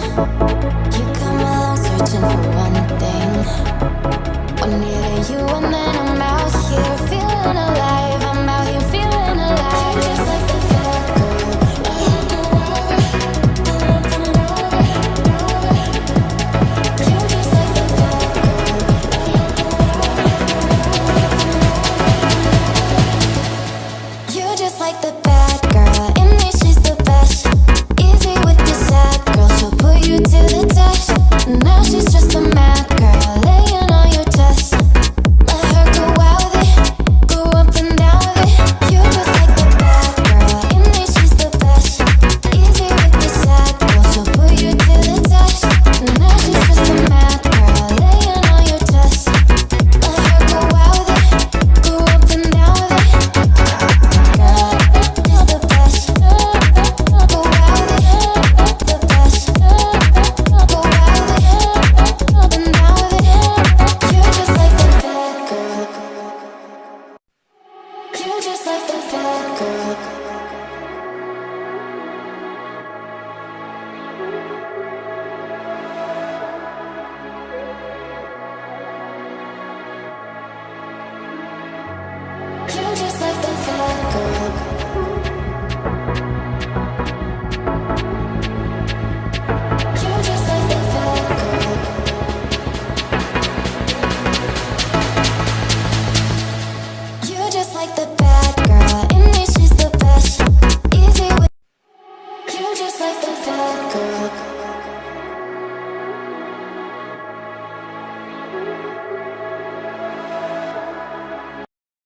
You come along searching for one thing. One near to you and then I'm out here feeling alive. I'm out here feeling alive. Just like the fat girl. You're just like the fat girl. You're just like the bad girl. In me, she's the best. Easy with the sad girl. She'll put you to the test. Now she's just a mad girl, laying on your chest. Let her go out with it, go up and down with it. You're just like the bad girl. In me, she's the best. Easy with the sad girl. She'll put you to the test. Now she's just a mad girl, laying on your chest. Let her go out with it, go up and down with it. Girl, is the best. Go out with it, the best. Go out with it, up and down with it. You're just like the fat girl. You're just like the fat girl. You're just like the fat girl. You're just like the fat girl. You're just like the bad girl. In me, she's the best. Easy with. You're just like the fat girl.